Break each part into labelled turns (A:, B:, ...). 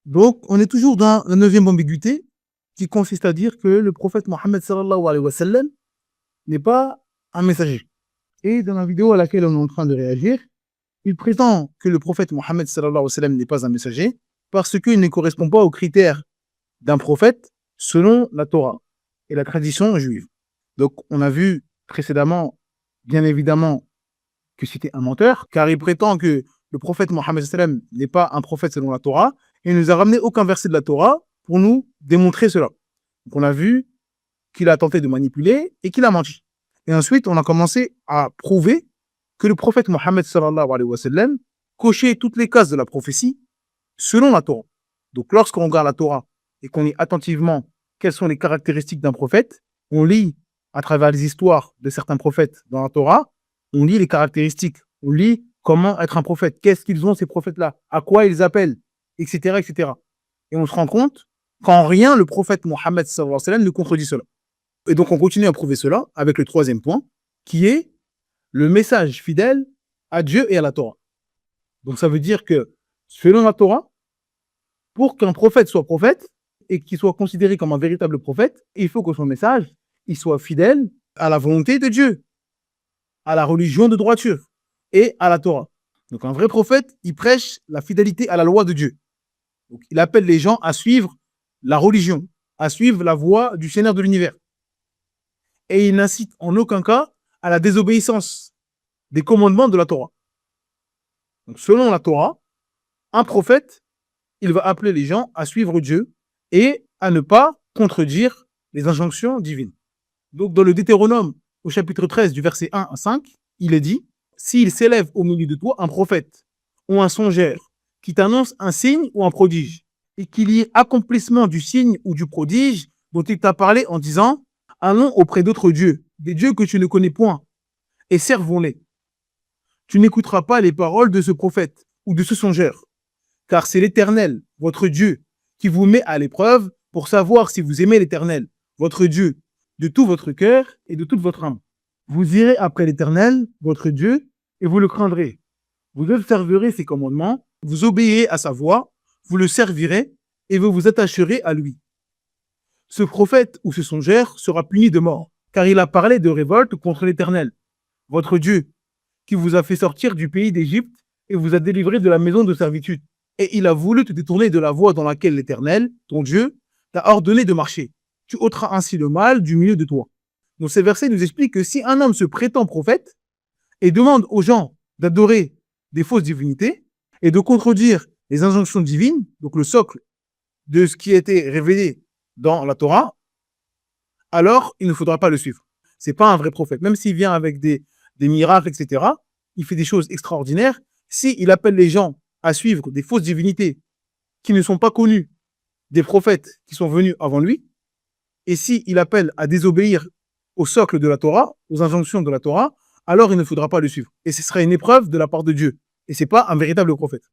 A: Donc, on est toujours dans la neuvième ambiguïté qui consiste à dire que le prophète Mohammed sallallahu alayhi wa sallam n'est pas un messager. Et dans la vidéo à laquelle on est en train de réagir, il prétend que le prophète Mohammed sallallahu alayhi wa sallam n'est pas un messager parce qu'il ne correspond pas aux critères d'un prophète selon la Torah et la tradition juive. Donc, on a vu précédemment, bien évidemment, que c'était un menteur, car il prétend que le prophète Mohammed sallallahu alayhi wa sallam n'est pas un prophète selon la Torah, et il ne nous a ramené aucun verset de la Torah pour nous démontrer cela. Donc, on a vu qu'il a tenté de manipuler et qu'il a menti. Et ensuite, on a commencé à prouver que le prophète Mohammed sallallahu alayhi wa sallam cochait toutes les cases de la prophétie selon la Torah. Donc, lorsqu'on regarde la Torah et qu'on lit attentivement quelles sont les caractéristiques d'un prophète, on lit à travers les histoires de certains prophètes dans la Torah, on lit les caractéristiques, on lit comment être un prophète, qu'est-ce qu'ils ont ces prophètes-là, à quoi ils appellent, etc., etc. Et on se rend compte qu'en rien le prophète Mohammed sallallahu alayhi wa sallam ne contredit cela. Et donc on continue à prouver cela avec le troisième point, qui est le message fidèle à Dieu et à la Torah. Donc ça veut dire que selon la Torah, pour qu'un prophète soit prophète et qu'il soit considéré comme un véritable prophète, il faut que son message il soit fidèle à la volonté de Dieu, à la religion de droiture et à la Torah. Donc un vrai prophète, il prêche la fidélité à la loi de Dieu. Donc, il appelle les gens à suivre la religion, à suivre la voie du Seigneur de l'univers. Et il n'incite en aucun cas à la désobéissance des commandements de la Torah. Donc, selon la Torah, un prophète, il va appeler les gens à suivre Dieu et à ne pas contredire les injonctions divines. Donc, dans le Deutéronome, au chapitre 13, du verset 1 à 5, il est dit « S'il s'élève au milieu de toi un prophète ou un songeur qui t'annonce un signe ou un prodige, et qu'il y ait accomplissement du signe ou du prodige dont il t'a parlé en disant « Allons auprès d'autres dieux, des dieux que tu ne connais point, et servons-les. » Tu n'écouteras pas les paroles de ce prophète ou de ce songeur, car c'est l'Éternel, votre Dieu, qui vous met à l'épreuve pour savoir si vous aimez l'Éternel, votre Dieu, de tout votre cœur et de toute votre âme. Vous irez après l'Éternel, votre Dieu, et vous le craindrez. Vous observerez ses commandements, vous obéirez à sa voix, vous le servirez et vous vous attacherez à lui. Ce prophète ou ce songeur sera puni de mort, car il a parlé de révolte contre l'Éternel, votre Dieu, qui vous a fait sortir du pays d'Égypte et vous a délivré de la maison de servitude. Et il a voulu te détourner de la voie dans laquelle l'Éternel, ton Dieu, t'a ordonné de marcher. Tu ôteras ainsi le mal du milieu de toi. Donc ces versets nous expliquent que si un homme se prétend prophète et demande aux gens d'adorer des fausses divinités et de contredire les injonctions divines, donc le socle de ce qui a été révélé dans la Torah, alors il ne faudra pas le suivre. C'est pas un vrai prophète. Même s'il vient avec des miracles, etc., il fait des choses extraordinaires. S'il appelle les gens à suivre des fausses divinités qui ne sont pas connues des prophètes qui sont venus avant lui, et s'il appelle à désobéir au socle de la Torah, aux injonctions de la Torah, alors il ne faudra pas le suivre. Et ce sera une épreuve de la part de Dieu. Et c'est pas un véritable prophète.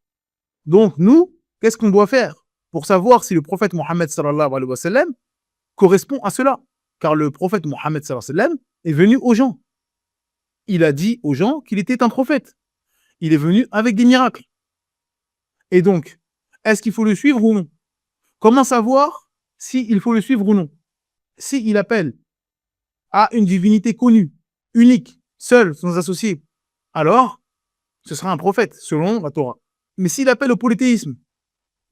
A: Donc nous, qu'est-ce qu'on doit faire pour savoir si le prophète Mohammed sallallahu alayhi wa sallam correspond à cela? Car le prophète Mohammed sallallahu alayhi wa sallam est venu aux gens. Il a dit aux gens qu'il était un prophète. Il est venu avec des miracles. Et donc, est-ce qu'il faut le suivre ou non? Comment savoir s'il faut le suivre ou non? S'il appelle à une divinité connue, unique, seule, sans associé, alors ce sera un prophète, selon la Torah. Mais s'il appelle au polythéisme,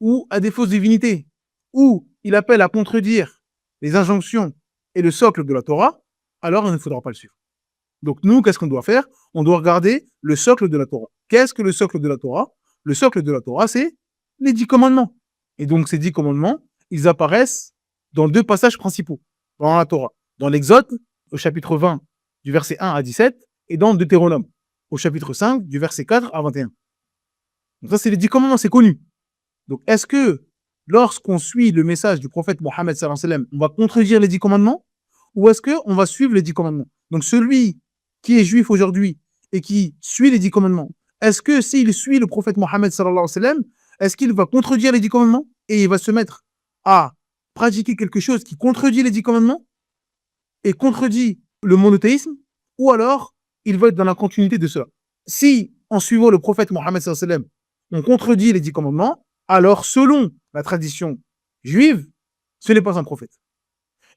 A: ou à des fausses divinités, ou il appelle à contredire les injonctions et le socle de la Torah, alors il ne faudra pas le suivre. Donc nous, qu'est-ce qu'on doit faire? On doit regarder le socle de la Torah. Qu'est-ce que le socle de la Torah? Le socle de la Torah, c'est les 10 commandements. Et donc ces 10 commandements, ils apparaissent dans 2 passages principaux dans la Torah. Dans l'Exode, au chapitre 20, du verset 1 à 17, et dans Deutéronome, au chapitre 5, du verset 4 à 21. Donc ça, c'est les 10 commandements, c'est connu. Donc est-ce que lorsqu'on suit le message du prophète Mohammed sallallahu alayhi wa sallam, on va contredire les 10 commandements? Ou est-ce qu'on va suivre les 10 commandements? Donc celui qui est juif aujourd'hui et qui suit les 10 commandements, est-ce que s'il suit le prophète Mohammed sallallahu alayhi wa sallam, est-ce qu'il va contredire les 10 commandements et il va se mettre à pratiquer quelque chose qui contredit les 10 commandements et contredit le monothéisme, ou alors il va être dans la continuité de cela? Si, en suivant le prophète Mohammed sallallahu alayhi wa sallam, on contredit les 10 commandements, alors selon la tradition juive, ce n'est pas un prophète.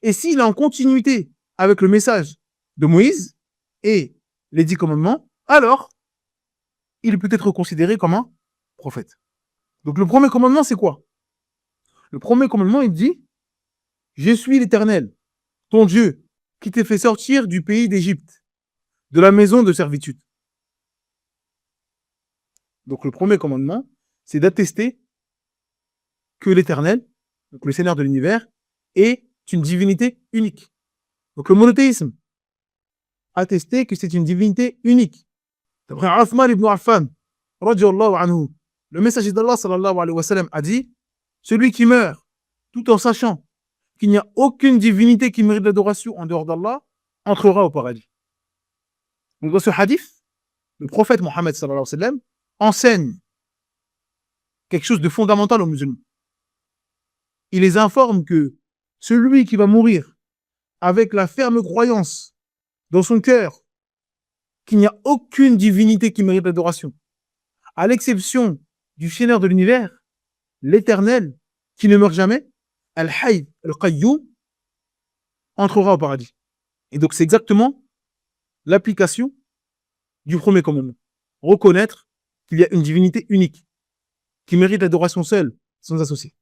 A: Et s'il est en continuité avec le message de Moïse et les 10 commandements, alors il peut être considéré comme un prophète. Donc le premier commandement, c'est quoi? Le premier commandement, il dit « Je suis l'Éternel, ton Dieu, qui t'ai fait sortir du pays d'Égypte, de la maison de servitude. » Donc le premier commandement, c'est d'attester que l'Éternel, donc le Seigneur de l'univers, est une divinité unique. Donc le monothéisme, attester que c'est une divinité unique. D'après Uthman ibn Affan, radiyallahu anhu, le messager d'Allah sallallahu alayhi wa sallam a dit « Celui qui meurt tout en sachant qu'il n'y a aucune divinité qui mérite l'adoration en dehors d'Allah entrera au paradis. » Donc dans ce hadith, le prophète Mohammed sallallahu alayhi wa sallam enseigne quelque chose de fondamental aux musulmans. Il les informe que celui qui va mourir avec la ferme croyance dans son cœur qu'il n'y a aucune divinité qui mérite l'adoration, à l'exception du Seigneur de l'univers, l'Éternel, qui ne meurt jamais, Al-Hayy, Al-Qayyum, entrera au paradis. Et donc c'est exactement l'application du premier commandement. Reconnaître qu'il y a une divinité unique, qui mérite l'adoration seule, sans associé.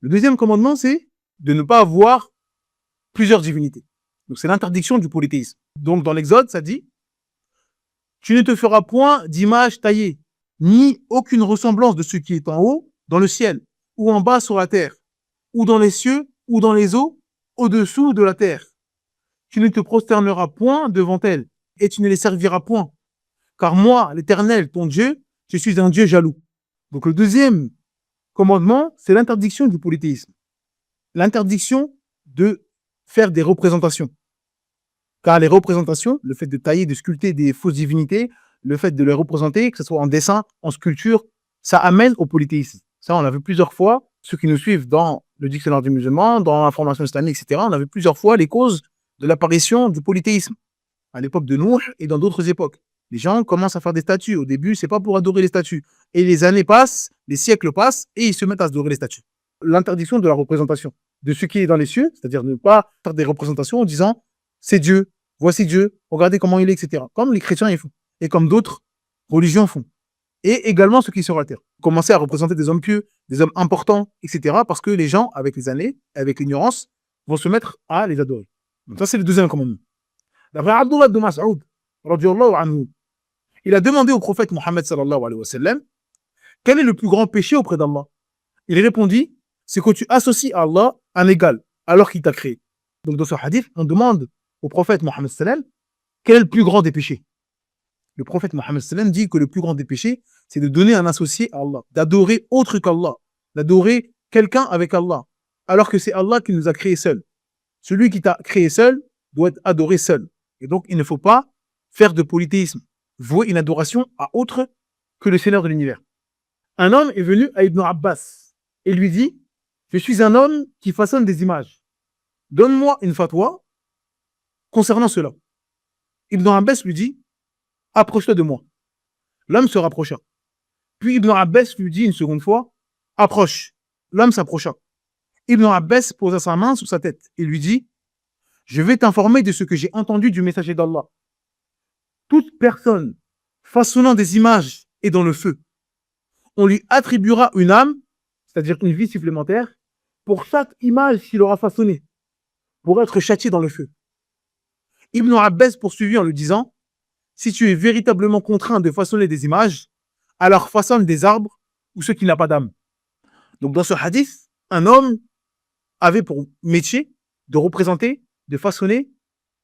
A: Le deuxième commandement, c'est de ne pas avoir plusieurs divinités. Donc c'est l'interdiction du polythéisme. Donc dans l'Exode, ça dit « Tu ne te feras point d'image taillée, ni aucune ressemblance de ce qui est en haut, dans le ciel, ou en bas sur la terre, ou dans les cieux, ou dans les eaux, au-dessous de la terre. Tu ne te prosterneras point devant elles, et tu ne les serviras point. Car moi, l'Éternel, ton Dieu, je suis un Dieu jaloux. » Donc le deuxième commandement, c'est l'interdiction du polythéisme. L'interdiction de faire des représentations. Car les représentations, le fait de tailler, de sculpter des fausses divinités, le fait de les représenter, que ce soit en dessin, en sculpture, ça amène au polythéisme. Ça, on l'a vu plusieurs fois. Ceux qui nous suivent dans le dictionnaire des musulmans, dans l'information islamique, etc., on a vu plusieurs fois les causes de l'apparition du polythéisme. À l'époque de Nouh et dans d'autres époques. Les gens commencent à faire des statues. Au début, c'est pas pour adorer les statues. Et les années passent, les siècles passent, et ils se mettent à adorer les statues. L'interdiction de la représentation de ce qui est dans les cieux, c'est-à-dire ne pas faire des représentations en disant c'est Dieu, voici Dieu, regardez comment il est, etc. Comme les chrétiens ils font, et comme d'autres religions font. Et également ceux qui sont sur la terre. Commencer à représenter des hommes pieux, des hommes importants, etc. Parce que les gens, avec les années, avec l'ignorance, vont se mettre à les adorer. Donc ça, c'est le deuxième commandement. D'après Abdullah ibn Mas'ud, radiyallahu anhu, il a demandé au prophète Mohammed sallallahu alayhi wa sallam quel est le plus grand péché auprès d'Allah. Il répondit, c'est que tu associes à Allah un égal, alors qu'il t'a créé. Donc dans ce hadith, on demande au prophète Mohammed sallam quel est le plus grand des péchés. Le prophète Mohammed sallam dit que le plus grand des péchés, c'est de donner un associé à Allah, d'adorer autre qu'Allah, d'adorer quelqu'un avec Allah, alors que c'est Allah qui nous a créés seuls. Celui qui t'a créé seul doit être adoré seul. Et donc, il ne faut pas faire de polythéisme, vouer une adoration à autre que le Seigneur de l'univers. Un homme est venu à Ibn Abbas et lui dit « Je suis un homme qui façonne des images. Donne-moi une fatwa concernant cela. » Ibn Abbas lui dit « Approche-toi de moi. » L'homme se rapprocha. Puis Ibn Abbas lui dit une seconde fois « Approche. » L'homme s'approcha. Ibn Abbas posa sa main sur sa tête et lui dit « Je vais t'informer de ce que j'ai entendu du messager d'Allah. Toute personne façonnant des images est dans le feu. On lui attribuera une âme, c'est-à-dire une vie supplémentaire, pour chaque image qu'il aura façonnée, pour être châtié dans le feu. » Ibn Abbas poursuivit en lui disant « Si tu es véritablement contraint de façonner des images, alors façonne des arbres ou ce qui n'a pas d'âme. » Donc dans ce hadith, un homme avait pour métier de représenter, de façonner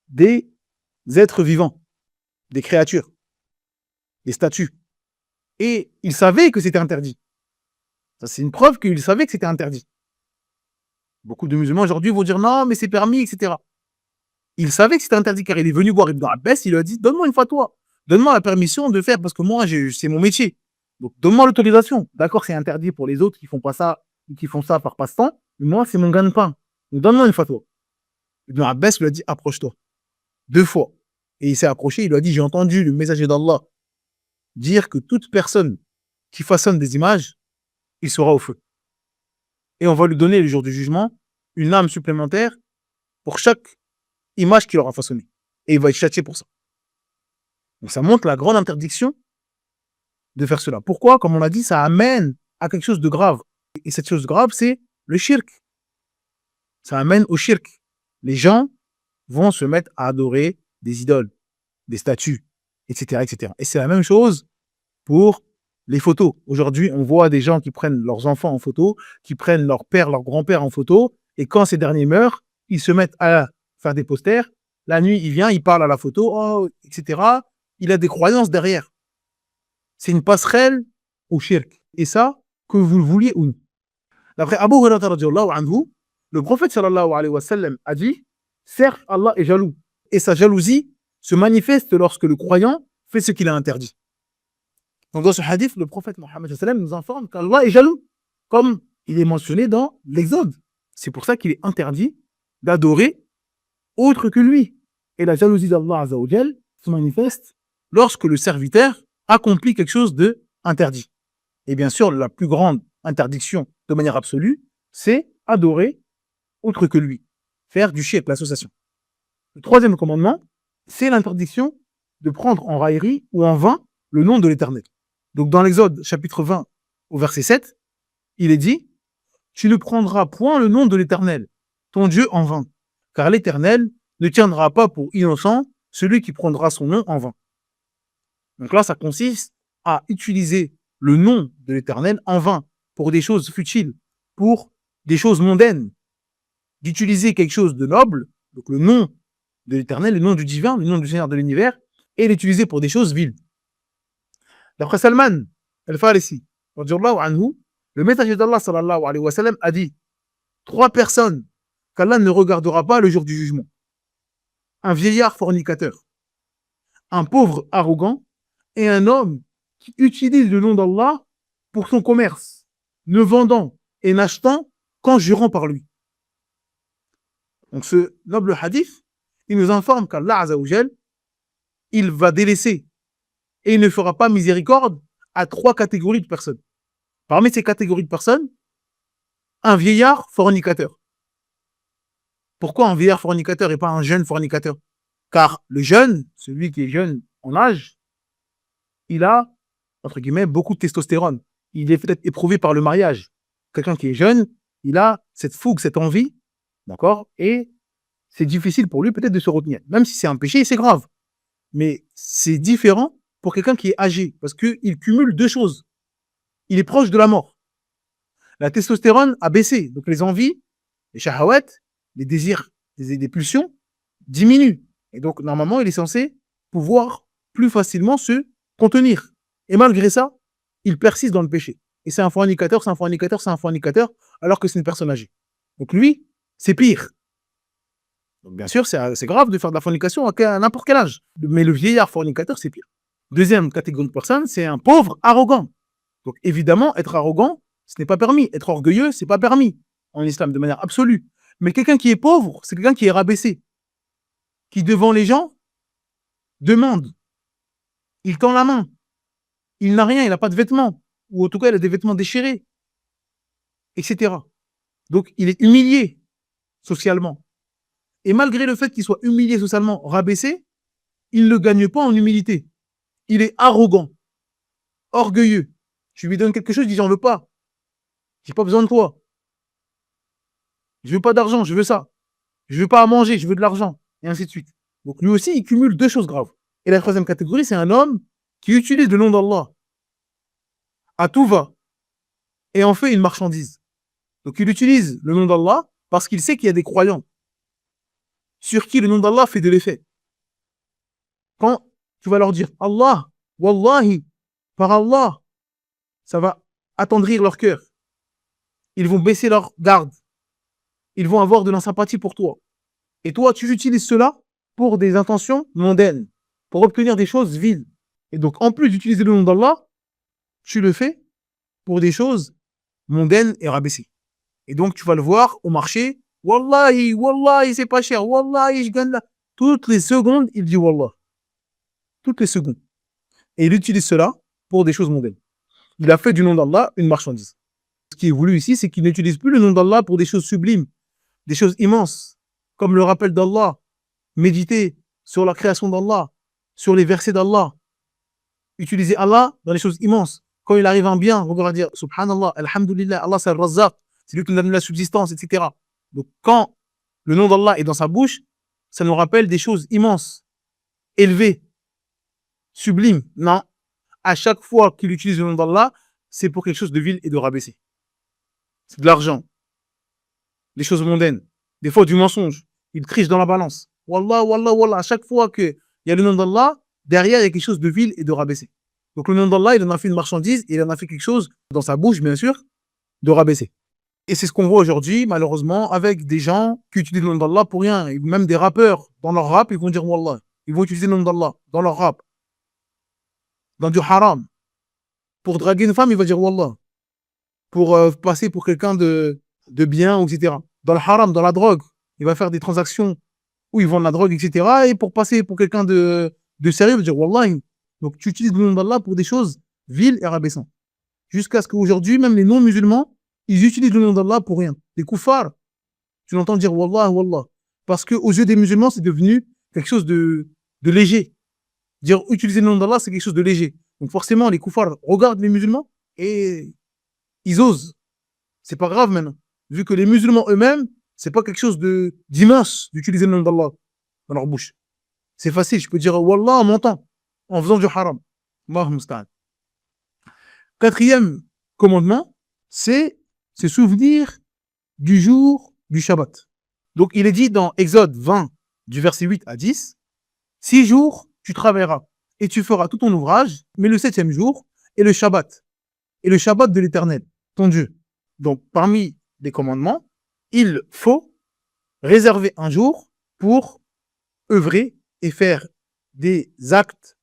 A: des êtres vivants, des créatures, des statues. Et il savait que c'était interdit. Ça, c'est une preuve qu'il savait que c'était interdit. Beaucoup de musulmans aujourd'hui vont dire non, mais c'est permis, etc. Il savait que c'était interdit car il est venu voir Ibn Abbas, il lui a dit donne-moi une fatwa, donne-moi la permission de faire parce que moi, c'est mon métier. Donc donne-moi l'autorisation. D'accord, c'est interdit pour les autres qui font pas ça, qui font ça par passe-temps, mais moi, c'est mon gagne-pain. Donc donne-moi une fatwa. Ibn Abbas lui a dit approche-toi. 2 fois. Et il s'est approché, il lui a dit j'ai entendu le messager d'Allah dire que toute personne qui façonne des images, il sera au feu. Et on va lui donner le jour du jugement une âme supplémentaire pour chaque image qu'il aura façonnée. Et il va être châtié pour ça. Donc ça montre la grande interdiction de faire cela. Pourquoi? Comme on l'a dit, ça amène à quelque chose de grave. Et cette chose grave, c'est le shirk. Ça amène au shirk. Les gens vont se mettre à adorer des idoles, des statues, etc., etc. Et c'est la même chose pour les photos. Aujourd'hui, on voit des gens qui prennent leurs enfants en photo, qui prennent leur père, leur grand-père en photo, et quand ces derniers meurent, ils se mettent à faire des posters. La nuit, il vient, il parle à la photo, oh, etc. Il a des croyances derrière. C'est une passerelle au shirk. Et ça, que vous le vouliez ou non. D'après Abu Hurairah radhiyallahu anhu, le prophète sallallahu alayhi wa sallam a dit, certes, Allah est jaloux. Et sa jalousie se manifeste lorsque le croyant fait ce qu'il a interdit. Donc dans ce hadith, le prophète Mohammed sallallahu alayhi wa sallam nous informe qu'Allah est jaloux, comme il est mentionné dans l'Exode. C'est pour ça qu'il est interdit d'adorer autre que lui. Et la jalousie d'Allah azza wa jal se manifeste lorsque le serviteur accomplit quelque chose de interdit. Et bien sûr, la plus grande interdiction de manière absolue, c'est adorer autre que lui, faire du shirk, l'association. Le troisième commandement, c'est l'interdiction de prendre en raillerie ou en vain le nom de l'Éternel. Donc dans l'Exode chapitre 20 au verset 7, il est dit « Tu ne prendras point le nom de l'Éternel, ton Dieu en vain, car l'Éternel ne tiendra pas pour innocent celui qui prendra son nom en vain. » Donc là, ça consiste à utiliser le nom de l'Éternel en vain, pour des choses futiles, pour des choses mondaines, d'utiliser quelque chose de noble, donc le nom de l'Éternel, le nom du divin, le nom du Seigneur de l'univers, et l'utiliser pour des choses viles. D'après Salman al-Farisi, le messager d'Allah sallallahu alayhi wa sallam a dit 3 personnes qu'Allah ne regardera pas le jour du jugement. Un vieillard fornicateur, un pauvre arrogant et un homme qui utilise le nom d'Allah pour son commerce, ne vendant et n'achetant qu'en jurant par lui. Donc ce noble hadith, il nous informe qu'Allah Azza wa Jal, il va délaisser et il ne fera pas miséricorde à 3 catégories de personnes. Parmi ces catégories de personnes, un vieillard fornicateur. Pourquoi un vieillard fornicateur et pas un jeune fornicateur? Car le jeune, celui qui est jeune en âge, il a, entre guillemets, beaucoup de testostérone. Il est peut-être éprouvé par le mariage. Quelqu'un qui est jeune, il a cette fougue, cette envie, d'accord? Et c'est difficile pour lui peut-être de se retenir. Même si c'est un péché, c'est grave. Mais c'est différent pour quelqu'un qui est âgé, parce qu'il cumule 2 choses. Il est proche de la mort. La testostérone a baissé, donc les envies, les shahawat, les désirs, les pulsions diminuent. Et donc, normalement, il est censé pouvoir plus facilement se contenir. Et malgré ça, il persiste dans le péché. Et c'est un fornicateur, c'est un fornicateur, c'est un fornicateur, alors que c'est une personne âgée. Donc lui, c'est pire. Donc bien sûr, c'est grave de faire de la fornication à n'importe quel âge. Mais le vieillard fornicateur, c'est pire. Deuxième catégorie de personne, c'est un pauvre arrogant. Donc évidemment, être arrogant, ce n'est pas permis. Être orgueilleux, c'est pas permis en islam de manière absolue. Mais quelqu'un qui est pauvre, c'est quelqu'un qui est rabaissé, qui devant les gens demande. Il tend la main. Il n'a rien, il n'a pas de vêtements. Ou en tout cas, il a des vêtements déchirés, etc. Donc il est humilié socialement. Et malgré le fait qu'il soit humilié socialement, rabaissé, il ne gagne pas en humilité. Il est arrogant, orgueilleux. Je lui donne quelque chose, il dit j'en veux pas. J'ai pas besoin de toi. Je veux pas d'argent, je veux ça. Je veux pas à manger, je veux de l'argent. Et ainsi de suite. Donc lui aussi, il cumule 2 choses graves. Et la troisième catégorie, c'est un homme qui utilise le nom d'Allah à tout va et en fait une marchandise. Donc il utilise le nom d'Allah parce qu'il sait qu'il y a des croyants sur qui le nom d'Allah fait de l'effet. Quand tu vas leur dire Allah, Wallahi, par Allah, ça va attendrir leur cœur. Ils vont baisser leur garde. Ils vont avoir de la sympathie pour toi. Et toi, tu utilises cela pour des intentions mondaines, pour obtenir des choses viles. Et donc, en plus d'utiliser le nom d'Allah, tu le fais pour des choses mondaines et rabaissées. Et donc, tu vas le voir au marché. Wallahi, Wallahi, c'est pas cher. Wallahi, je gagne là. Toutes les secondes, il dit Wallah. Toutes les secondes. Et il utilise cela pour des choses mondaines. Il a fait du nom d'Allah une marchandise. Ce qui est voulu ici, c'est qu'il n'utilise plus le nom d'Allah pour des choses sublimes, des choses immenses, comme le rappel d'Allah, méditer sur la création d'Allah, sur les versets d'Allah. Utiliser Allah dans les choses immenses. Quand il arrive un bien, on va dire Subhanallah, Alhamdulillah, Allah c'est Al-Razzaq, c'est lui qui nous donne la subsistance, etc. Donc quand le nom d'Allah est dans sa bouche, ça nous rappelle des choses immenses, élevées, sublimes. Non, à chaque fois qu'il utilise le nom d'Allah, c'est pour quelque chose de vil et de rabaissé. C'est de l'argent, des choses mondaines, des fois du mensonge. Il triche dans la balance. Wallah, wallah, wallah. À chaque fois qu'il y a le nom d'Allah, derrière, il y a quelque chose de vil et de rabaissé. Donc le nom d'Allah, il en a fait une marchandise, il en a fait quelque chose dans sa bouche, bien sûr, de rabaissé. Et c'est ce qu'on voit aujourd'hui, malheureusement, avec des gens qui utilisent le nom d'Allah pour rien. Et même des rappeurs, dans leur rap, ils vont dire Wallah. Ils vont utiliser le nom d'Allah dans leur rap. Dans du haram. Pour draguer une femme, il va dire Wallah. Pour passer pour quelqu'un de bien, etc. Dans le haram, dans la drogue, il va faire des transactions où ils vendent la drogue, etc. Et pour passer pour quelqu'un de sérieux, il va dire Wallah. Donc tu utilises le nom d'Allah pour des choses viles et rabaissantes. Jusqu'à ce qu'aujourd'hui, même les non-musulmans, ils utilisent le nom d'Allah pour rien. Les koufars, tu l'entends dire Wallah, Wallah. Parce qu'aux yeux des musulmans, c'est devenu quelque chose de léger. Dire utiliser le nom d'Allah, c'est quelque chose de léger. Donc forcément, les koufars regardent les musulmans et ils osent. C'est pas grave maintenant. Vu que les musulmans eux-mêmes, c'est pas quelque chose d'immense d'utiliser le nom d'Allah dans leur bouche. C'est facile, je peux dire Wallah en montant, en faisant du haram. Allahu musta'an. Quatrième commandement, c'est se souvenir du jour du Shabbat. Donc il est dit dans Exode 20, du verset 8 à 10, 6 jours tu travailleras et tu feras tout ton ouvrage, mais le 7e jour est le Shabbat de l'Éternel, ton Dieu. Donc parmi les commandements, il faut réserver un jour pour œuvrer et faire des actes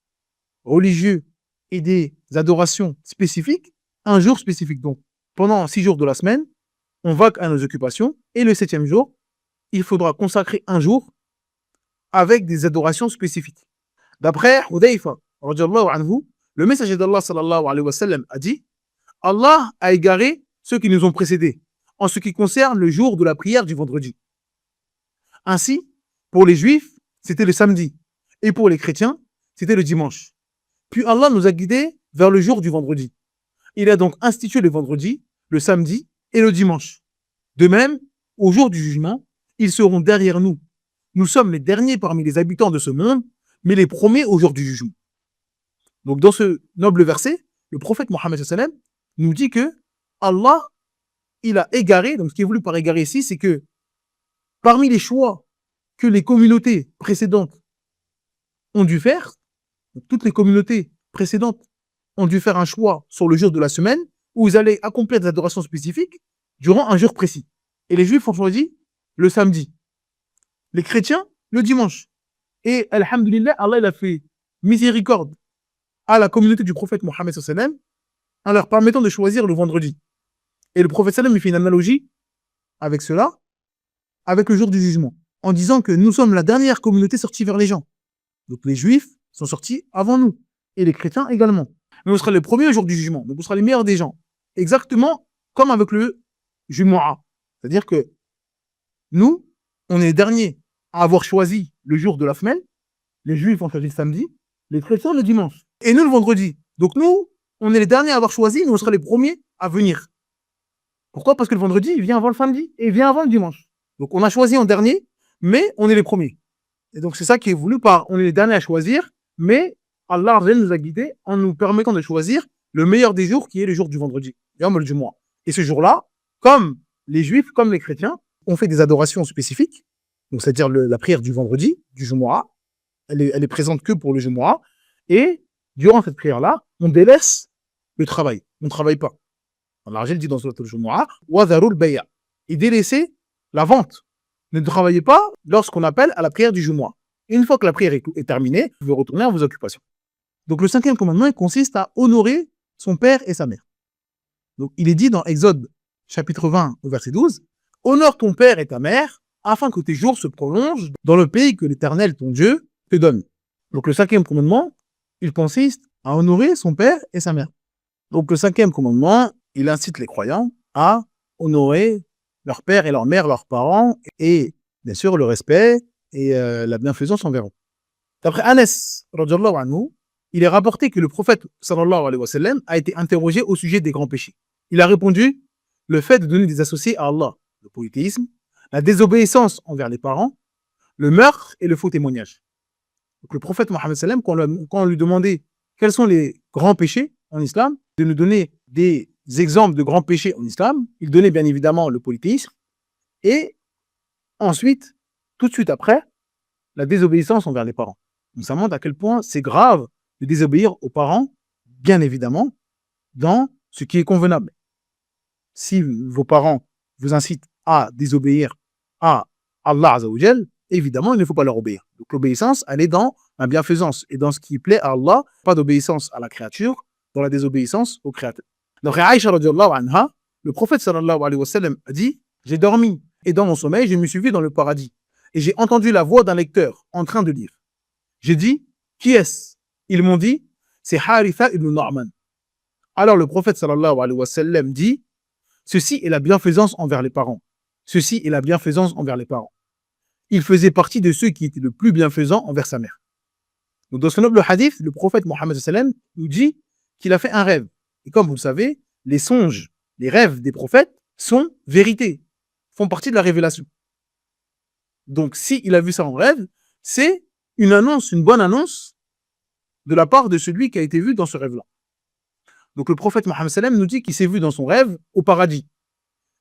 A: religieux et des adorations spécifiques, un jour spécifique. Donc, pendant 6 jours de la semaine, on vague à nos occupations, et le 7e jour, il faudra consacrer un jour avec des adorations spécifiques. D'après Hudayfa, radiyallahu anhu, le messager d'Allah sallallahu alayhi wa sallam a dit « Allah a égaré ceux qui nous ont précédés en ce qui concerne le jour de la prière du vendredi. Ainsi, pour les juifs, c'était le samedi, et pour les chrétiens, c'était le dimanche. Puis Allah nous a guidés vers le jour du vendredi. Il a donc institué le vendredi, le samedi et le dimanche. De même, au jour du jugement, ils seront derrière nous. Nous sommes les derniers parmi les habitants de ce monde, mais les premiers au jour du jugement. » Donc dans ce noble verset, le prophète Mohammed sallam nous dit que Allah, il a égaré, donc ce qui est voulu par égarer ici, c'est que parmi les choix que les communautés précédentes ont dû faire, toutes les communautés précédentes ont dû faire un choix sur le jour de la semaine où ils allaient accomplir des adorations spécifiques durant un jour précis. Et les juifs ont choisi le samedi. Les chrétiens, le dimanche. Et alhamdulillah, Allah il a fait miséricorde à la communauté du prophète Mohammed sallam en leur permettant de choisir le vendredi. Et le prophète sallam il fait une analogie avec cela, avec le jour du jugement, en disant que nous sommes la dernière communauté sortie vers les gens. Donc les juifs sont sortis avant nous, et les chrétiens également. Mais vous serez les premiers au jour du jugement, donc vous serez les meilleurs des gens. Exactement comme avec le Jumu'ah. C'est-à-dire que nous, on est les derniers à avoir choisi le jour de la semaine, les juifs ont choisi le samedi, les chrétiens le dimanche, et nous le vendredi. Donc nous, on est les derniers à avoir choisi, mais on sera les premiers à venir. Pourquoi? Parce que le vendredi, il vient avant le samedi, et il vient avant le dimanche. Donc on a choisi en dernier, mais on est les premiers. Et donc c'est ça qui est voulu par, on est les derniers à choisir, mais Allah nous a guidés en nous permettant de choisir le meilleur des jours qui est le jour du vendredi, Yawm al-Jumu'ah. Et ce jour-là, comme les juifs, comme les chrétiens, on fait des adorations spécifiques, donc c'est-à-dire la prière du vendredi, du Jumu'ah, elle est présente que pour le Jumu'ah, et durant cette prière-là, on délaisse le travail, on ne travaille pas. Allah dit dans le Jumu'ah, wa dharul bay'a, et délaisser la vente. Ne travaillez pas lorsqu'on appelle à la prière du Jumu'ah. Une fois que la prière est terminée, vous pouvez retourner à vos occupations. Donc le 5e commandement, il consiste à honorer son père et sa mère. Donc il est dit dans Exode chapitre 20 au verset 12, « Honore ton père et ta mère, afin que tes jours se prolongent dans le pays que l'Éternel, ton Dieu, te donne. » Donc le 5e commandement, il consiste à honorer son père et sa mère. Donc le 5e commandement, il incite les croyants à honorer leur père et leur mère, leurs parents, et bien sûr le respect et la bienfaisance envers eux. D'après Anas, radiyallahu anhu, il est rapporté que le prophète sallallahu alayhi wa sallam a été interrogé au sujet des grands péchés. Il a répondu le fait de donner des associés à Allah, le polythéisme, la désobéissance envers les parents, le meurtre et le faux témoignage. Donc le prophète Mohammed sallam, quand on lui demandait quels sont les grands péchés en islam, de nous donner des exemples de grands péchés en islam, il donnait bien évidemment le polythéisme et ensuite, tout de suite après, la désobéissance envers les parents. Donc ça montre à quel point c'est grave de désobéir aux parents, bien évidemment, dans ce qui est convenable. Si vos parents vous incitent à désobéir à Allah Azzawajal, évidemment, il ne faut pas leur obéir. Donc l'obéissance, elle est dans la bienfaisance et dans ce qui plaît à Allah, pas d'obéissance à la créature, dans la désobéissance au créateur. Donc Aïcha radiallahu anha, le prophète sallallahu alayhi wa sallam a dit « J'ai dormi et dans mon sommeil, je me suis vu dans le paradis et j'ai entendu la voix d'un lecteur en train de lire. J'ai dit « Qui est-ce » Ils m'ont dit « C'est Haritha ibn Nu'man. » Alors le prophète sallallahu alayhi wa sallam dit « Ceci est la bienfaisance envers les parents. Ceci est la bienfaisance envers les parents. » Il faisait partie de ceux qui étaient le plus bienfaisants envers sa mère. Donc dans ce noble hadith, le prophète Mohammed sallam nous dit qu'il a fait un rêve. Et comme vous le savez, les songes, les rêves des prophètes sont vérités, font partie de la révélation. Donc s'il a vu ça en rêve, c'est une annonce, une bonne annonce de la part de celui qui a été vu dans ce rêve-là. Donc le prophète Mohammed sallam nous dit qu'il s'est vu dans son rêve au paradis.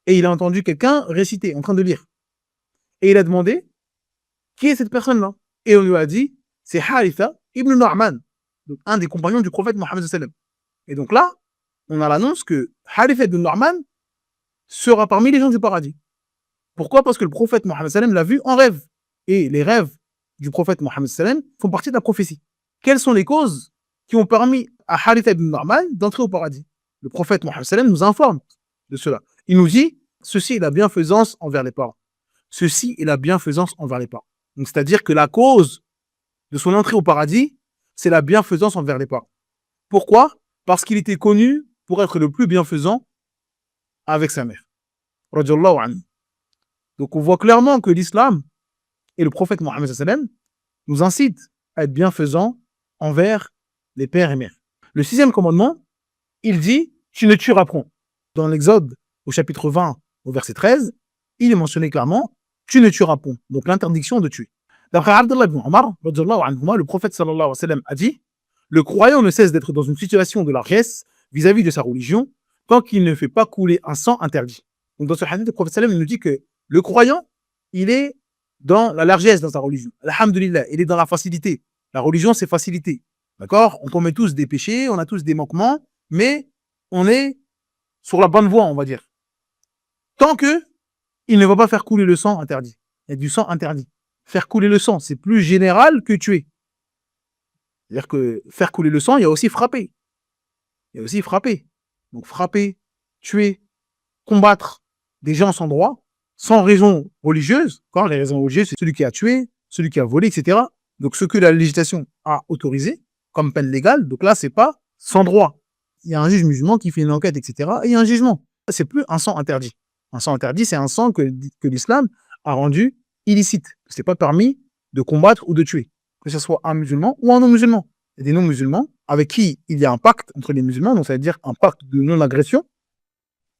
A: Et il a entendu quelqu'un réciter, en train de lire. Et il a demandé, qui est cette personne-là? Et on lui a dit, c'est Haritha ibn Nu'man, donc un des compagnons du prophète Mohammed sallam. Et donc là, on a l'annonce que Haritha ibn Nu'man sera parmi les gens du paradis. Pourquoi? Parce que le prophète Mohammed sallam l'a vu en rêve. Et les rêves du prophète Mohammed sallam font partie de la prophétie. Quelles sont les causes qui ont permis à Haritha ibn Nu'man d'entrer au paradis? Le prophète Mohammed sallam nous informe de cela. Il nous dit, ceci est la bienfaisance envers les parents. Ceci est la bienfaisance envers les parents. Donc, c'est-à-dire que la cause de son entrée au paradis, c'est la bienfaisance envers les parents. Pourquoi? Parce qu'il était connu pour être le plus bienfaisant avec sa mère. Radiallahu anhu. Donc on voit clairement que l'islam et le prophète Mohammed sallam nous incitent à être bienfaisants envers les pères et mères. Le 6e commandement, il dit « Tu ne tueras point ». Dans l'Exode, au chapitre 20, au verset 13, il est mentionné clairement « Tu ne tueras point ». Donc l'interdiction de tuer. D'après Abdullah ibn Omar, le prophète sallallahu alayhi wa sallam a dit « Le croyant ne cesse d'être dans une situation de largesse vis-à-vis de sa religion tant qu'il ne fait pas couler un sang interdit. » Donc dans ce hadith, le prophète sallam nous dit que le croyant, il est dans la largesse dans sa religion. Alhamdulillah, il est dans la facilité. La religion, c'est facilité. D'accord? On commet tous des péchés, on a tous des manquements, mais on est sur la bonne voie, on va dire. Tant que il ne va pas faire couler le sang interdit. Il y a du sang interdit. Faire couler le sang, c'est plus général que tuer. C'est-à-dire que faire couler le sang, il y a aussi frapper. Il y a aussi frapper. Donc frapper, tuer, combattre des gens sans droit, sans raison religieuse. Quand les raisons religieuses, c'est celui qui a tué, celui qui a volé, etc. Donc ce que la législation a autorisé comme peine légale, donc là, c'est pas sans droit. Il y a un juge musulman qui fait une enquête, etc. Et il y a un jugement. C'est plus un sang interdit. Un sang interdit, c'est un sang que l'islam a rendu illicite. C'est pas permis de combattre ou de tuer. Que ce soit un musulman ou un non-musulman. Il y a des non-musulmans avec qui il y a un pacte entre les musulmans, donc ça veut dire un pacte de non-agression.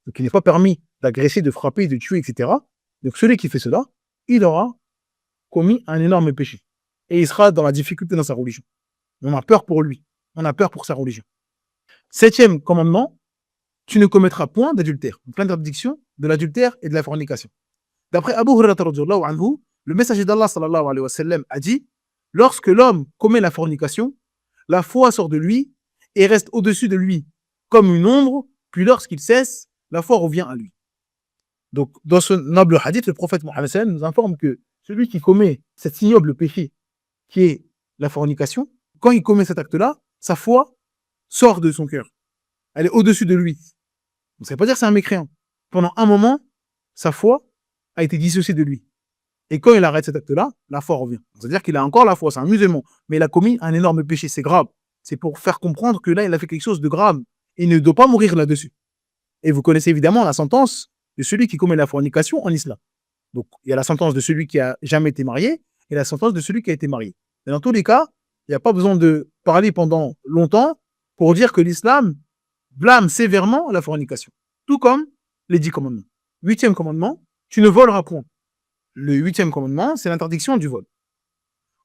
A: Donc il n'est pas permis d'agresser, de frapper, de tuer, etc. Donc celui qui fait cela, il aura commis un énorme péché. Et il sera dans la difficulté dans sa religion. On a peur pour lui. On a peur pour sa religion. 7e commandement, tu ne commettras point d'adultère. Donc l'interdiction de l'adultère et de la fornication. D'après Abu Hurairah radhiyallahu anhu, le messager d'Allah sallallahu alayhi wa sallam a dit « Lorsque l'homme commet la fornication, la foi sort de lui et reste au-dessus de lui comme une ombre, puis lorsqu'il cesse, la foi revient à lui. » Donc, dans ce noble hadith, le prophète Mohammed sallam nous informe que celui qui commet cet ignoble péché qui est la fornication, quand il commet cet acte-là, sa foi sort de son cœur. Elle est au-dessus de lui. Donc, ça ne veut pas dire que c'est un mécréant. Pendant un moment, sa foi a été dissociée de lui. Et quand il arrête cet acte-là, la foi revient. C'est-à-dire qu'il a encore la foi, c'est un musulman, mais il a commis un énorme péché, c'est grave. C'est pour faire comprendre que là, il a fait quelque chose de grave. Et il ne doit pas mourir là-dessus. Et vous connaissez évidemment la sentence de celui qui commet la fornication en islam. Donc, il y a la sentence de celui qui a jamais été marié et la sentence de celui qui a été marié. Mais dans tous les cas, il n'y a pas besoin de parler pendant longtemps pour dire que l'islam blâme sévèrement la fornication. Tout comme les 10 commandements. 8e commandement, tu ne voleras point. Le 8e commandement, c'est l'interdiction du vol.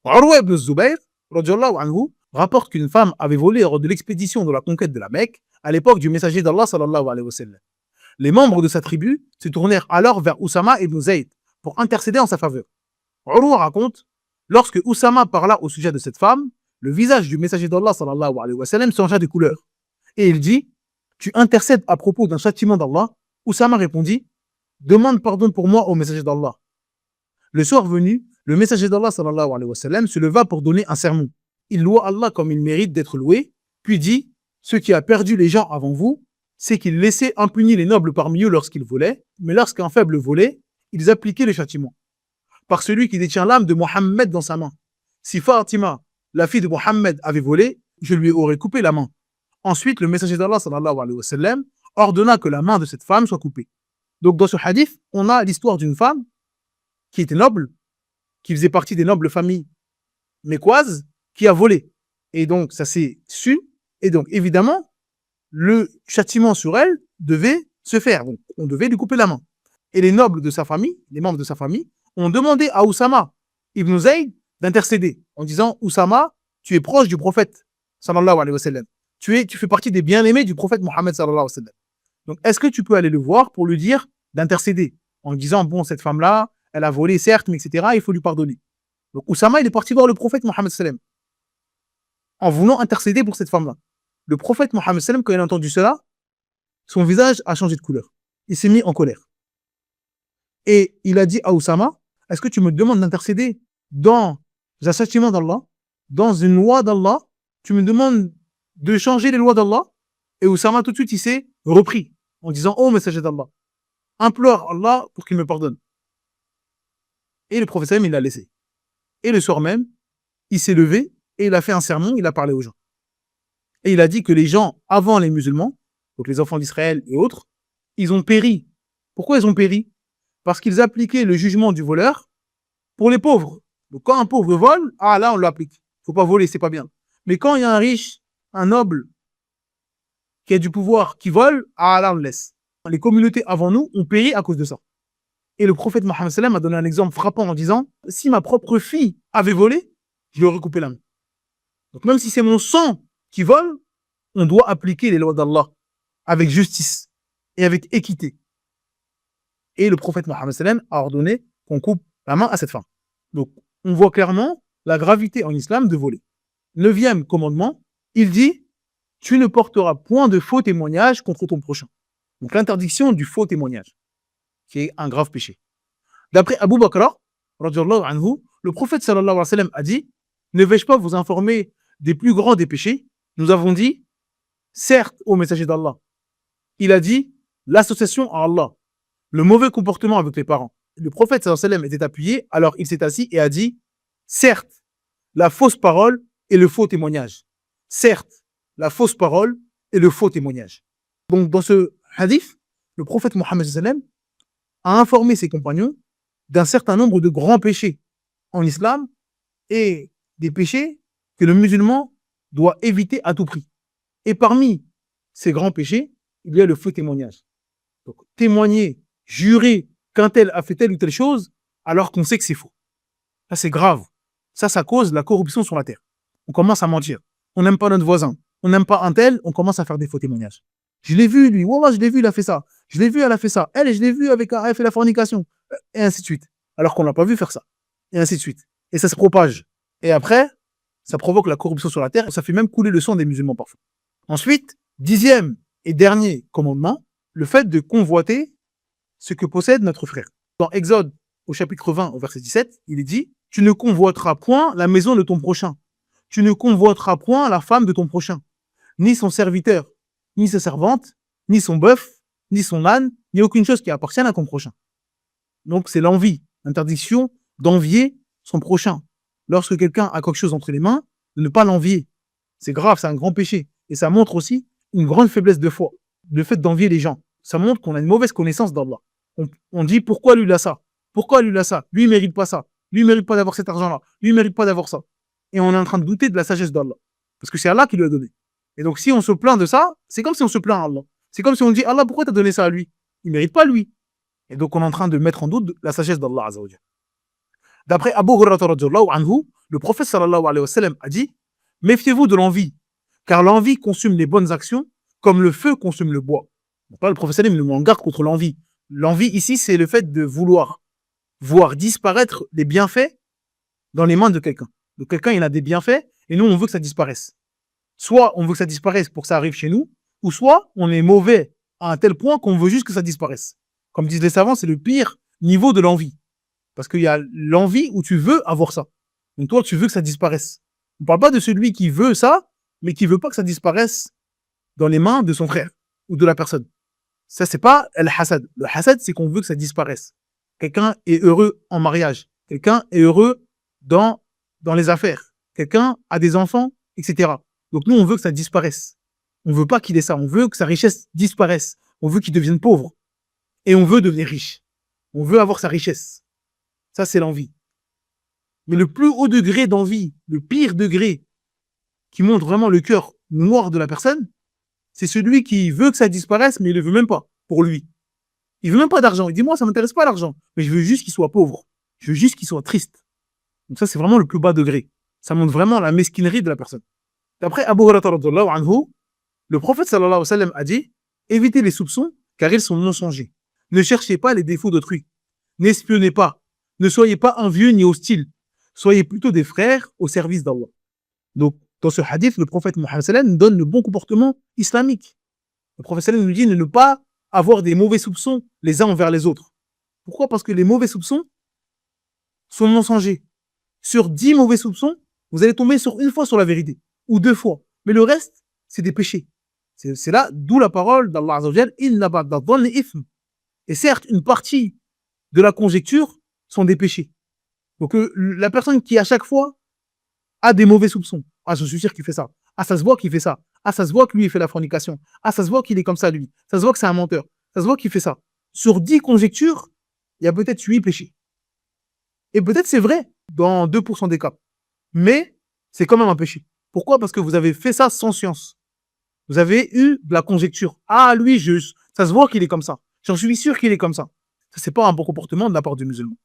A: Urwa ibn Zubayr, radiyallahu anhu, rapporte qu'une femme avait volé lors de l'expédition de la conquête de la Mecque à l'époque du messager d'Allah sallallahu alayhi wa sallam. Les membres de sa tribu se tournèrent alors vers Oussama ibn Zayd pour intercéder en sa faveur. Urwa raconte, lorsque Oussama parla au sujet de cette femme, le visage du messager d'Allah sallallahu alayhi wa sallam changea de couleur. Et il dit, tu intercèdes à propos d'un châtiment d'Allah. Oussama répondit, demande pardon pour moi au messager d'Allah. Le soir venu, le messager d'Allah sallallahu alayhi wa sallam se leva pour donner un sermon. Il loua Allah comme il mérite d'être loué, puis dit, ce qui a perdu les gens avant vous, c'est qu'ils laissaient impunis les nobles parmi eux lorsqu'ils volaient, mais lorsqu'un faible volait, ils appliquaient le châtiment. Par celui qui détient l'âme de Mohammed dans sa main. Si Fatima, la fille de Mohammed, avait volé, je lui aurais coupé la main. Ensuite, le messager d'Allah sallallahu alayhi wa sallam ordonna que la main de cette femme soit coupée. Donc dans ce hadith, on a l'histoire d'une femme qui était noble, qui faisait partie des nobles familles mécoises, qui a volé. Et donc ça s'est su, et donc évidemment, le châtiment sur elle devait se faire. Donc on devait lui couper la main. Et les nobles de sa famille, les membres de sa famille, ont demandé à Oussama ibn Zayd d'intercéder en disant, Oussama, tu es proche du prophète sallallahu alayhi wa sallam. Tu fais partie des bien-aimés du prophète Mohammed sallallahu alayhi wa sallam. Donc, est-ce que tu peux aller le voir pour lui dire d'intercéder en disant, bon, cette femme-là, elle a volé, certes, mais etc., il faut lui pardonner. Donc, Oussama, il est parti voir le prophète Mohammed sallam en voulant intercéder pour cette femme-là. Le prophète Mohammed sallam, quand il a entendu cela, son visage a changé de couleur. Il s'est mis en colère. Et il a dit à Oussama, est-ce que tu me demandes d'intercéder dans un châtiment d'Allah, dans une loi d'Allah, tu me demandes de changer les lois d'Allah? Et Oussama, tout de suite, il s'est repris en disant, oh, messager d'Allah, implore Allah pour qu'il me pardonne. Et le prophète, il l'a laissé. Et le soir même, il s'est levé et il a fait un sermon, il a parlé aux gens. Et il a dit que les gens, avant les musulmans, donc les enfants d'Israël et autres, ils ont péri. Pourquoi ils ont péri? Parce qu'ils appliquaient le jugement du voleur pour les pauvres. Donc quand un pauvre vole, ah là on l'applique. Faut pas voler, c'est pas bien. Mais quand il y a un riche, un noble, qui a du pouvoir, qui vole, ah là on le laisse. Les communautés avant nous ont péri à cause de ça. Et le prophète Mohammed sallam a donné un exemple frappant en disant, si ma propre fille avait volé, je lui aurais coupé la main. Donc même si c'est mon sang qui vole, on doit appliquer les lois d'Allah avec justice et avec équité. Et le prophète Mohammed sallam a ordonné qu'on coupe la main à cette femme. Donc on voit clairement la gravité en islam de voler. 9e commandement, il dit, tu ne porteras point de faux témoignages contre ton prochain. Donc l'interdiction du faux témoignage, qui est un grave péché. D'après Abu Bakr, radiyallahu anhu, le prophète sallallahu alayhi wa sallam a dit, ne vais-je pas vous informer des plus grands des péchés? Nous avons dit, certes, ô messager d'Allah. Il a dit, l'association à Allah, le mauvais comportement avec les parents. Le prophète sallallahu alayhi wa sallam était appuyé, alors il s'est assis et a dit, certes, la fausse parole et le faux témoignage. Certes, la fausse parole et le faux témoignage. Donc dans ce hadith, le prophète Mohammed sallallahu alayhi wa sallam a informé ses compagnons d'un certain nombre de grands péchés en islam et des péchés que le musulman doit éviter à tout prix. Et parmi ces grands péchés, il y a le faux témoignage. Donc témoigner, jurer qu'un tel a fait telle ou telle chose alors qu'on sait que c'est faux. Ça c'est grave. Ça cause la corruption sur la terre. On commence à mentir. On n'aime pas notre voisin. On n'aime pas un tel, on commence à faire des faux témoignages. Je l'ai vu, lui. Wallah, je l'ai vu, il a fait ça. Je l'ai vu, elle a fait ça. Elle, je l'ai vu avec elle a fait la fornication. Et ainsi de suite. Alors qu'on l'a pas vu faire ça. Et ainsi de suite. Et ça se propage. Et après, ça provoque la corruption sur la terre. Ça fait même couler le sang des musulmans parfois. Ensuite, 10e et dernier commandement, le fait de convoiter ce que possède notre frère. Dans Exode, au chapitre 20, au verset 17, il est dit, tu ne convoiteras point la maison de ton prochain. Tu ne convoiteras point la femme de ton prochain. Ni son serviteur, ni sa servante, ni son bœuf, ni son âne, ni aucune chose qui appartienne à ton prochain. Donc c'est l'envie, l'interdiction d'envier son prochain. Lorsque quelqu'un a quelque chose entre les mains, de ne pas l'envier. C'est grave, c'est un grand péché. Et ça montre aussi une grande faiblesse de foi, le fait d'envier les gens. ça montre qu'on a une mauvaise connaissance d'Allah. On dit pourquoi lui il a ça? Pourquoi lui il a ça? Lui il mérite pas ça. Lui il mérite pas d'avoir cet argent-là. Lui il mérite pas d'avoir ça. Et on est en train de douter de la sagesse d'Allah. Parce que c'est Allah qui lui a donné. Et donc si on se plaint de ça, c'est comme si on se plaint à Allah. C'est comme si on dit Allah, pourquoi t'as donné ça à lui? Il mérite pas lui. Et donc on est en train de mettre en doute la sagesse d'Allah Azza wa Jalla. D'après Abu Hurairah radhiyallahu anhu, le prophète sallallahu alayhi wa sallam a dit: méfiez-vous de l'envie, car l'envie consume les bonnes actions comme le feu consume le bois. Donc là, le prophète sallam nous met en garde contre l'envie. L'envie ici, c'est le fait de vouloir voir disparaître les bienfaits dans les mains de quelqu'un. Donc quelqu'un, il a des bienfaits et nous, on veut que ça disparaisse. Soit on veut que ça disparaisse pour que ça arrive chez nous, ou soit on est mauvais à un tel point qu'on veut juste que ça disparaisse. Comme disent les savants, c'est le pire niveau de l'envie. Parce qu'il y a l'envie où tu veux avoir ça. Donc toi, tu veux que ça disparaisse. On ne parle pas de celui qui veut ça, mais qui veut pas que ça disparaisse dans les mains de son frère ou de la personne. Ça, c'est pas le hasad. Le hasad, c'est qu'on veut que ça disparaisse. Quelqu'un est heureux en mariage. Quelqu'un est heureux dans les affaires. Quelqu'un a des enfants, etc. Donc nous, on veut que ça disparaisse. On veut pas qu'il ait ça. On veut que sa richesse disparaisse. On veut qu'il devienne pauvre. Et on veut devenir riche. On veut avoir sa richesse. Ça, c'est l'envie. Mais le plus haut degré d'envie, le pire degré qui montre vraiment le cœur noir de la personne, c'est celui qui veut que ça disparaisse, mais il ne le veut même pas pour lui. Il veut même pas d'argent. Il dit, moi, ça m'intéresse pas l'argent, mais je veux juste qu'il soit pauvre. Je veux juste qu'il soit triste. Donc ça, c'est vraiment le plus bas degré. Ça montre vraiment la mesquinerie de la personne. D'après Abu Hurairah radhiyallahu anhu, le prophète sallallahu alayhi wa sallam a dit: évitez les soupçons, car ils sont mensongers. Ne cherchez pas les défauts d'autrui. N'espionnez pas. Ne soyez pas envieux ni hostile. Soyez plutôt des frères au service d'Allah. Donc, dans ce hadith, le prophète Mohammed sallam nous donne le bon comportement islamique. Le prophète sallam nous dit de ne pas avoir des mauvais soupçons les uns envers les autres. Pourquoi? Parce que les mauvais soupçons sont mensongers. Sur 10 mauvais soupçons, vous allez tomber sur une fois sur la vérité, ou 2 fois. Mais le reste, c'est des péchés. C'est là, d'où la parole d'Allah Azza wa Jal, Inna ba'da dhanni ithm. Et certes, une partie de la conjecture sont des péchés. Donc la personne qui à chaque fois a des mauvais soupçons. Ah, je suis sûr qu'il fait ça. Ah, ça se voit qu'il fait ça. Ah, ça se voit que lui, il fait la fornication. Ah, ça se voit qu'il est comme ça, lui. Ça se voit que c'est un menteur. Ça se voit qu'il fait ça. Sur 10 conjectures, il y a peut-être 8 péchés. Et peut-être c'est vrai dans 2% des cas. Mais c'est quand même un péché. Pourquoi? Parce que vous avez fait ça sans science. Vous avez eu de la conjecture. Ah, lui, ça se voit qu'il est comme ça. J'en suis sûr qu'il est comme ça. Ça, c'est pas un bon comportement de la part du musulman.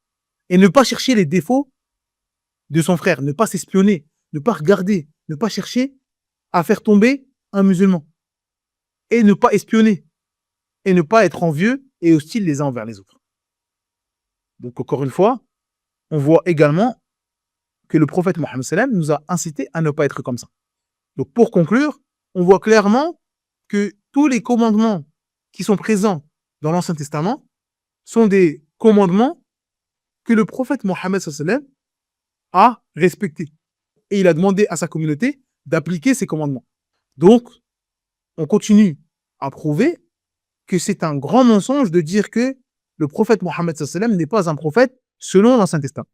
A: Et ne pas chercher les défauts de son frère, ne pas s'espionner, ne pas regarder, ne pas chercher à faire tomber un musulman. Et ne pas espionner. Et ne pas être envieux et hostile les uns envers les autres. Donc, encore une fois, on voit également que le prophète Mohammed sallam nous a incité à ne pas être comme ça. Donc, pour conclure, on voit clairement que tous les commandements qui sont présents dans l'Ancien Testament sont des commandements que le prophète Mohammed sallam a respectés. Et il a demandé à sa communauté d'appliquer ces commandements. Donc, on continue à prouver que c'est un grand mensonge de dire que le prophète Mohammed sallam n'est pas un prophète selon l'Ancien Testament.